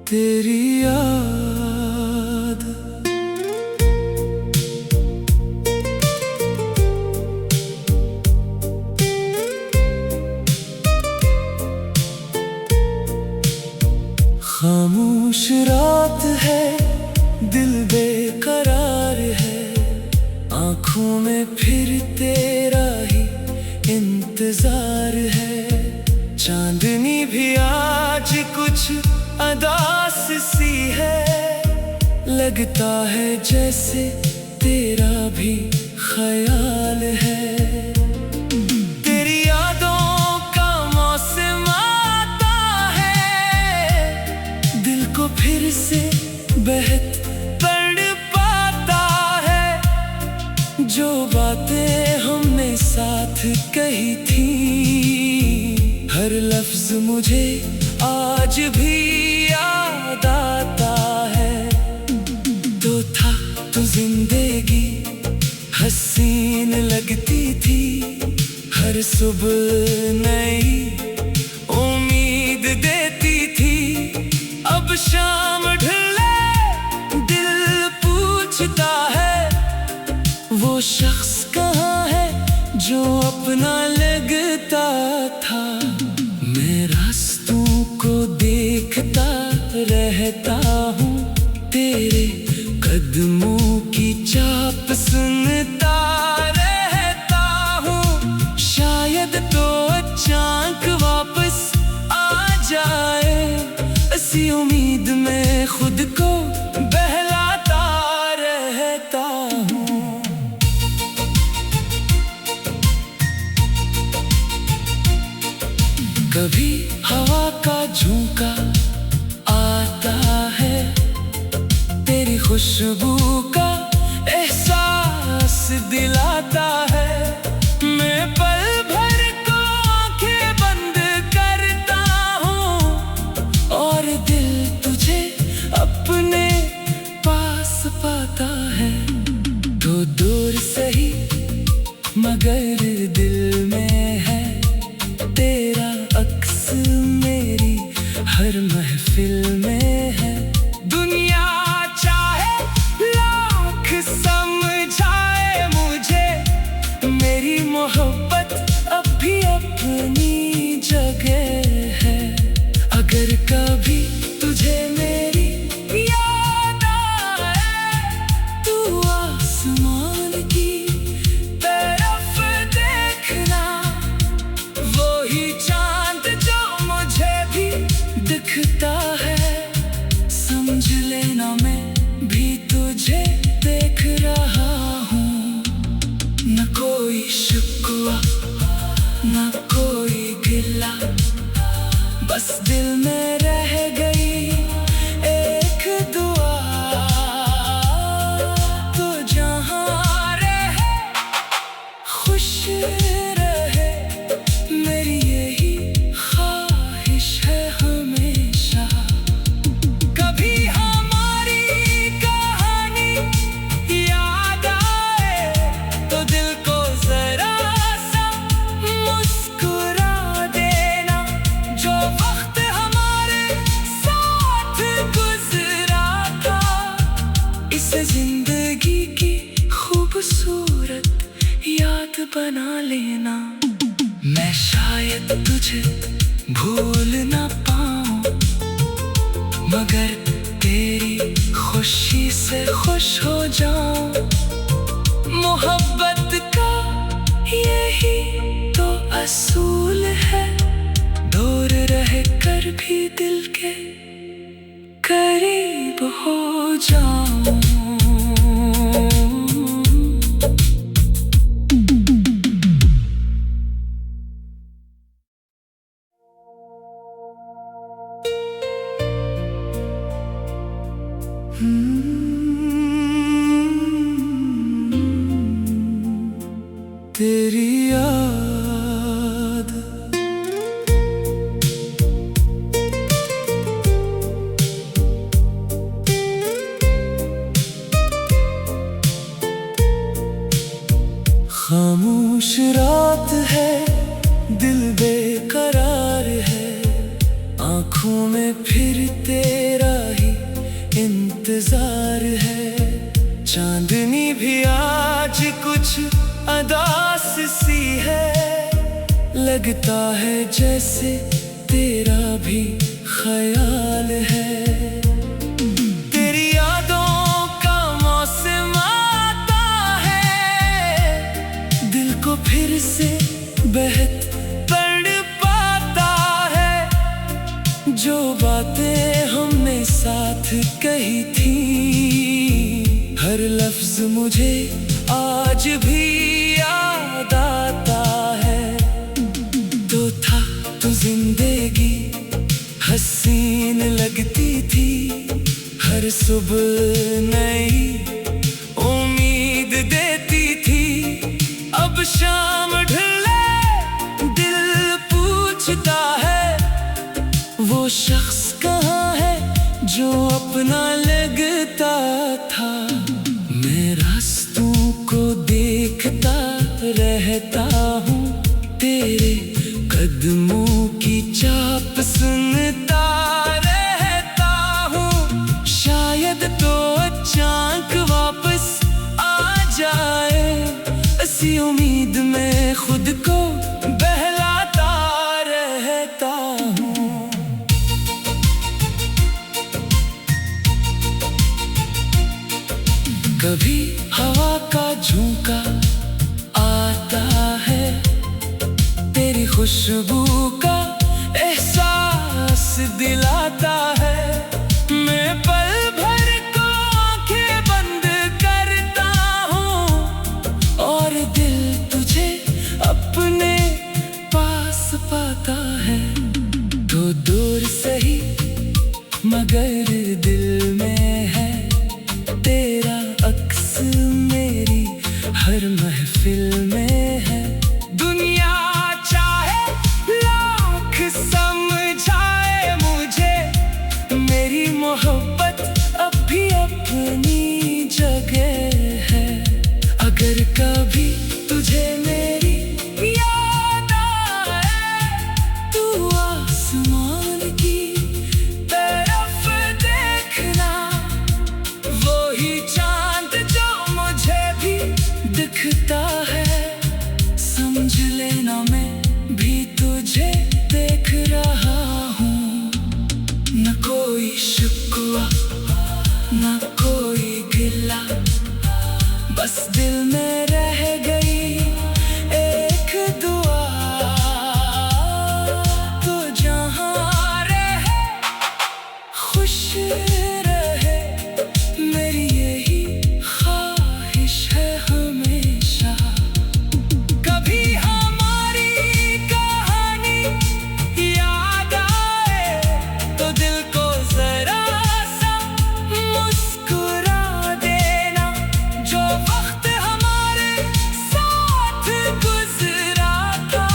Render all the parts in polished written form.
तेरी याद खामोश रात है, दिल बेकरार है, आँखों में फिर तेरा ही इंतजार है। चांदनी भी आज कुछ अदास सी है, लगता है जैसे तेरा भी ख्याल है। तेरी यादों का मौसम आता है, दिल को फिर से बेहद तड़ पाता है। जो बातें हमने साथ कही थी, हर लफ्ज मुझे आज भी याद आता है। तो था तू जिंदगी हसीन लगती थी, हर सुबह नई उम्मीद देती थी। अब शाम ढले दिल पूछता है, वो शख्स कहाँ है जो अपना लगता था। मैं रास्तों को देखता रहता हूँ, तेरे कदमों की चाप सुनता रहता हूँ। शायद तो अचानक वापस आ जाए, इसी उम्मीद में खुद को बहलाता रहता हूँ। कभी हवा का झोंका आता है, तेरी खुशबू का एहसास दिलाता है। मैं पल भर को आंखें बंद करता हूँ, और दिल तुझे अपने पास पाता है। तो दूर सही मगर दिल में है तेरा अक्स, मेरी हर महफिल में है। दुनिया चाहे लाख समझाए मुझे, मेरी मोहब्बत अब भी अपनी जगह है। अगर कभी तुझे मेरी याद आए, तू आसमान की तरफ देखना, वो ही चांद जो मुझे भी दिखता है। समझ लेना मैं भी तुझे देख रहा हूँ, न कोई शिकवा न कोई गिला, बस दिल में रह गई एक दुआ। तो जहाँ रहे खुश रहे, मेरी यही ख्वाहिश है हमेशा। कभी हमारी कहानी याद आए, तो दिल को जरा सा मुस्कुरा देना। जो वक्त हमारे साथ गुजरा था, इसे जिंदगी की खूबसूरत याद बना लेना। मैं शायद तुझे भूल ना पाऊं, मगर तेरी खुशी से खुश हो जाऊं। मोहब्बत का यही तो असूल है, दूर रह कर भी दिल के करीब हो जाऊं। तेरी याद खामोश रात है, दिल बेकरार है, आंखों में फिर तेरा ही इंतजार है। चांदनी भी आज कुछ अदास सी है, लगता है जैसे तेरा भी ख्याल है। तेरी यादों का मौसम आता है, दिल को फिर से बेहद तड़पाता है। जो बातें हमने साथ कही थी, हर लफ्ज मुझे आज भी याद आता है। तो था तो जिंदगी हसीन लगती थी, हर सुबह नई उम्मीद देती थी। अब शाम ढले दिल पूछता है, वो शख्स कहाँ है जो अपना लगता था। मैं रास्तों को देखता रहता हूँ, तेरे कदमों की चाप सुनता रहता हूँ। शायद तो अचानक वापस आ जाए, इसी उम्मीद में खुद को बहलाता रहता हूँ। कभी हवा का झोंका आता है, तेरी खुशबू का एहसास दिलाता है। मैं पल भर को आंखें बंद करता हूँ, और दिल तुझे अपने पास पाता है। तो दूर सही मगर दिल में है, तेरा अक्स मेरी हर महफिल में है। दुनिया चाहे लाख समझाए मुझे, मेरी मोहब्बत अब भी अपनी जगह है। अगर कभी तुझे मेरी याद आए, तू आसमान की तरफ देखना, वो ही चांद जो मुझे भी दिखता है। समझ लेना मैं भी तुझे देख रहा हूँ, न कोई शिकवा न कोई गिला, बस दिल में रह गई एक दुआ। तो जहाँ रहे खुश रहे, मेरी यही ख्वाहिश है हमेशा। कभी हमारी कहानी याद आए, तो दिल को जरा सा मुस्कुरा देना। जो वक्त हमारे साथ गुजरा था,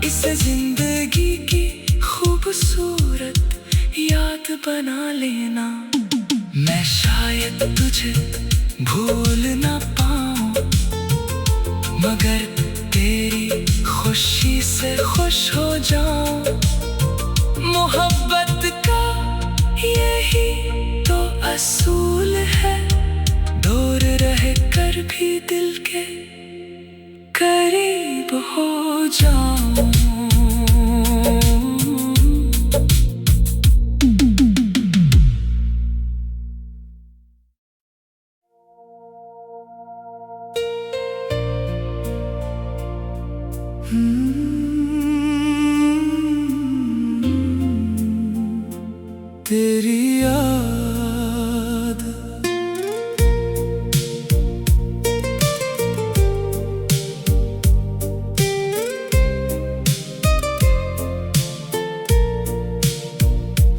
इसे जिंदगी की खूबसूरत याद बना लेना। मैं शायद तुझे भूल ना पाऊं, मगर तेरी खुशी से खुश हो जाऊं। मोहब्बत का यही तो असूल है, दूर रह कर भी दिल के करीब हो जाऊं। तेरी याद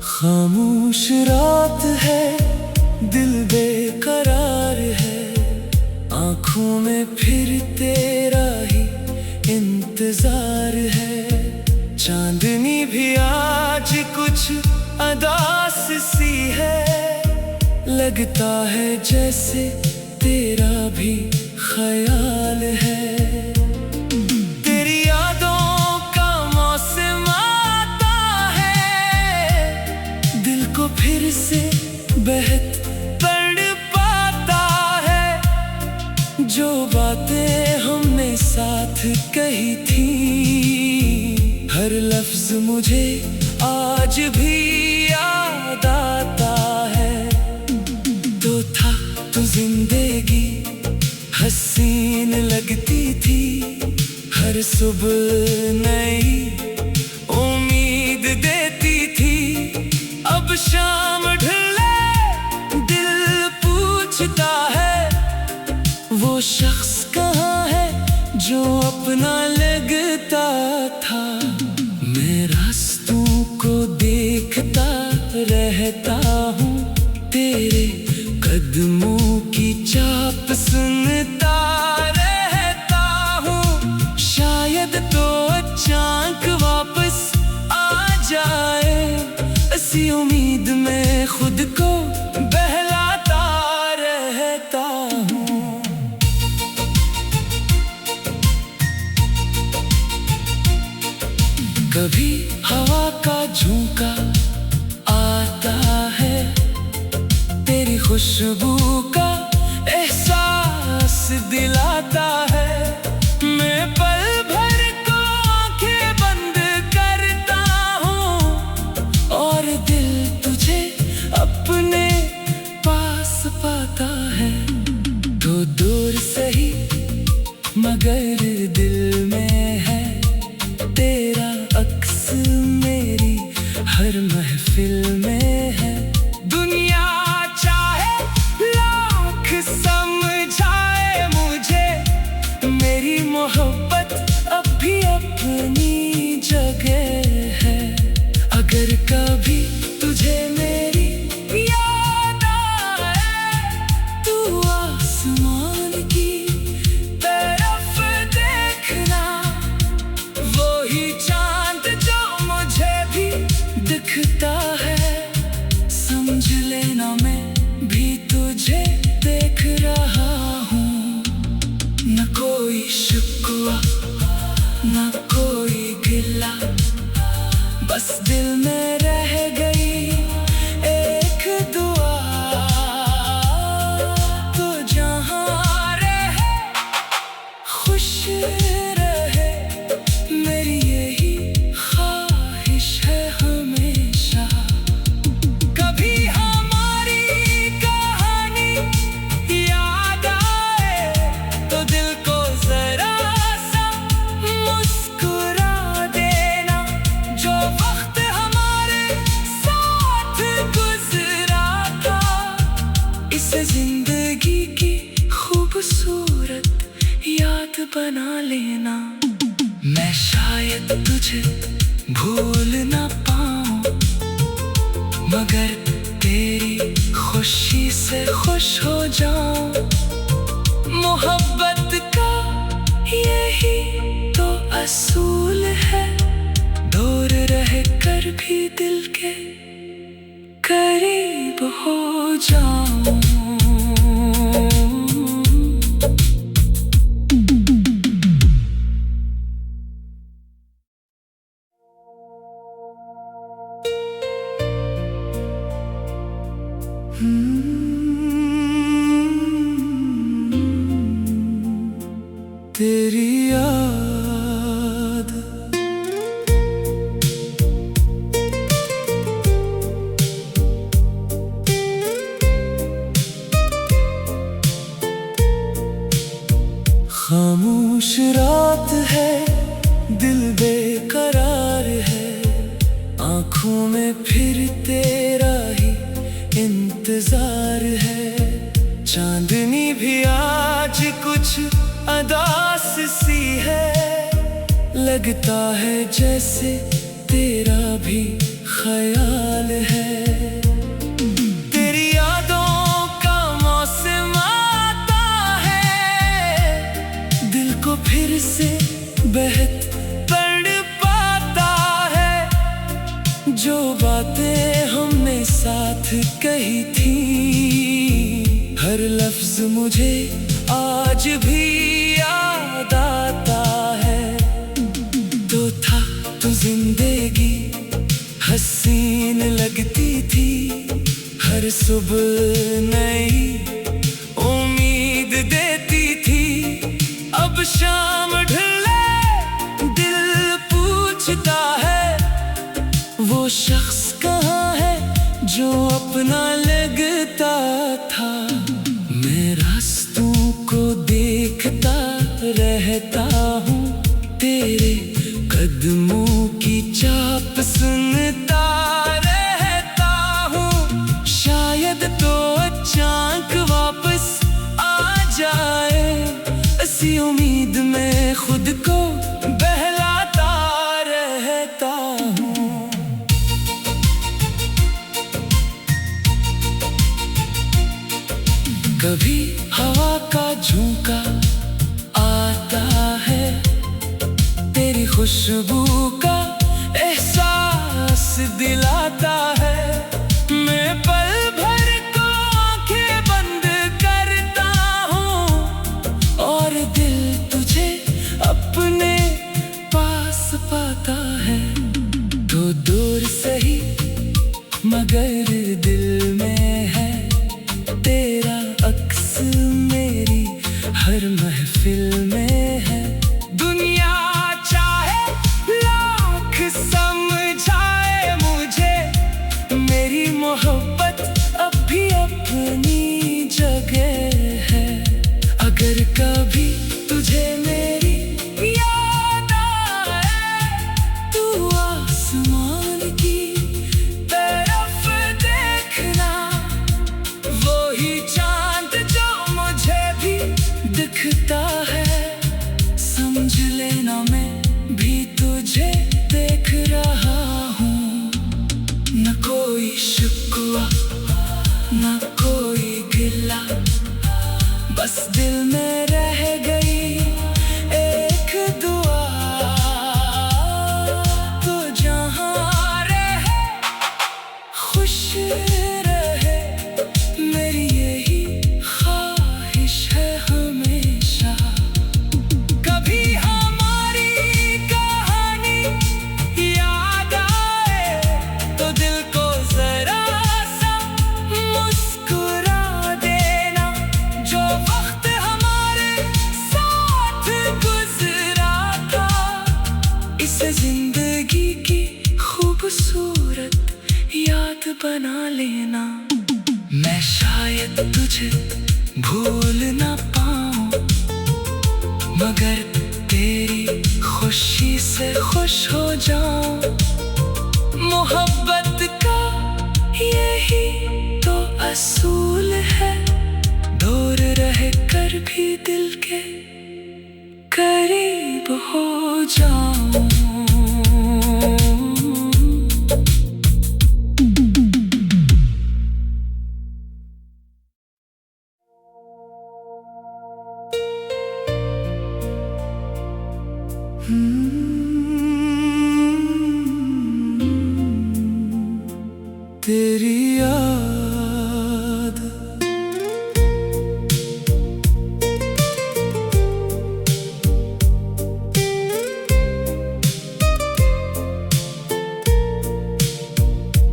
खामोश रात है, दिल बेकरार है, आंखों में फिर तेरा ही इंतजार है। चांदनी भी आज कुछ अदास सी है, लगता है जैसे तेरा भी ख्याल है। तेरी यादों जो बातें हमने साथ कही थी, हर लफ्ज मुझे आज भी याद आता है। तो था तो जिंदगी हसीन लगती थी, हर सुबह नई उम्मीद देती थी। अब शाम ढले दिल पूछता है, वो शख्स कहाँ है जो अपना लगता था। मैं रास्तों को देखता रहता हूँ, तेरे कदमों की चाप सुनता रहता हूँ। शायद तो अचानक वापस आ जाए, इसी उम्मीद में खुद को बहलाता रहता हूँ। कभी हवा का झोंका आता है, तेरी खुशबू का एहसास दिलाता है। मैं पल भर को आंखें बंद करता हूँ, और दिल तुझे अपने पास पाता है। तो दूर सही मगर दिल में है तेरा अक्स, मेरी हर महफिल में है। दुनिया चाहे लाख समझाए मुझे, मेरी मोहब्बत अब भी अपनी जगह है। अगर कभी तुझे मेरी याद आए, तू आसमान की तरफ देखना, वही चांद जो मुझे भी दिखता है। समझ लेना मैं भी तुझे देख रहा हूँ, न कोई शिकवा न कोई गिला, बस दिल में रह गई एक दुआ। तो जहाँ रहे खुश रहे, मेरी यही ख्वाहिश है हमेशा। कभी हमारी कहानी याद आए, तो दिल को जरा सा मुस्कुरा देना। जो वक्त हमारे साथ गुजरा था, इसे जिंदगी की खूबसूरत याद बना लेना। मैं शायद तुझे भूल ना पाऊं, मगर तेरी खुशी से खुश हो जाऊं। मोहब्बत का यही तो असूल है, दूर रह कर भी दिल के करीब हो जाऊं। तेरी याद खामोश रात है, दिल बेकरार है, आँखों में फिर तेरा ही इंतजार है। चांदनी भी आज कुछ अदास सी है, लगता है जैसे तेरा भी ख्याल है। तेरी यादों का मौसम आता है, दिल को फिर से बेहद तड़ पाता है। जो बातें हमने साथ कही थी, हर लफ्ज मुझे आज भी याद आता है। तो था तो जिंदगी हसीन लगती थी, हर सुबह नई उम्मीद देती थी। रहता हूँ, तेरे कदमों की चाप सुनता रहता हूँ। शायद तो अचानक वापस आ जाए, इसी उम्मीद में खुद को बहलाता रहता हूँ। कभी हवा का झोंका आता है, तेरी खुशबू का एहसास दिलाता है। मैं पल भर को आंखें बंद करता हूँ और दिल तुझे अपने पास पाता है। तो दूर सही मगर दिल में है तेरा अक्स, मेरी हर महफिल में है। दुनिया चाहे लाख समझाए मुझे, मेरी मोहब्बत अब भी अपनी जगह है। अगर कभी तुझे मेरी याद आए, तू आसमान की तरफ देखना, वही चांद जो मुझे भी दिखता है। समझ लेना मैं भी तुझे देख रहा हूँ, न कोई शिकवा न कोई गिला, बस दिल में रह गई एक दुआ। तो जहाँ रहे खुश रहे, मेरी यही ख्वाहिश है हमेशा। कभी हमारी कहानी याद आए, तो दिल को जरा सा मुस्कुरा देना। जो वक्त हमारे साथ गुजरा था, इसे जिंदगी की खूबसूरत याद बना लेना। मैं शायद तुझे भूल ना पाऊं, मगर तेरी खुशी से खुश हो जाऊं। मोहब्बत का यही तो असूल है, दूर रह कर भी दिल के करीब हो जाऊं। तेरी याद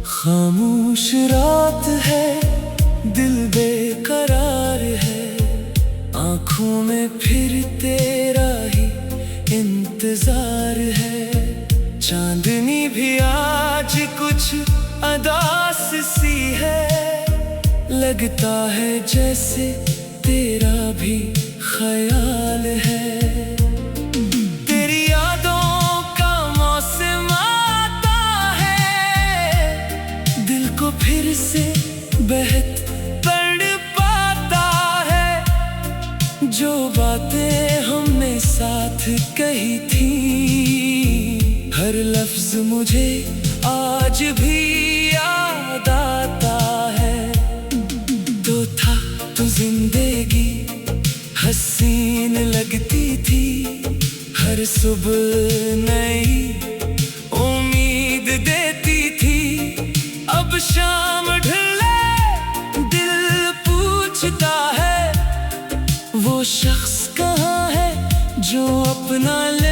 खामोश रात है, दिल बेकरार है, आँखों में फिर तेरा ही इंतजार है। चांदनी भी आज कुछ अदास सी है, लगता है जैसे तेरा भी ख्याल है। तेरी यादों का मौसम आता है, दिल को फिर से बेहद तड़ पाता है। जो बातें हमने साथ कही थी, हर लफ्ज मुझे आज भी याद आता है। तो था तो जिंदगी हसीन लगती थी, हर सुबह नई उम्मीद देती थी। अब शाम ढले दिल पूछता है, वो शख्स कहाँ है जो अपना ले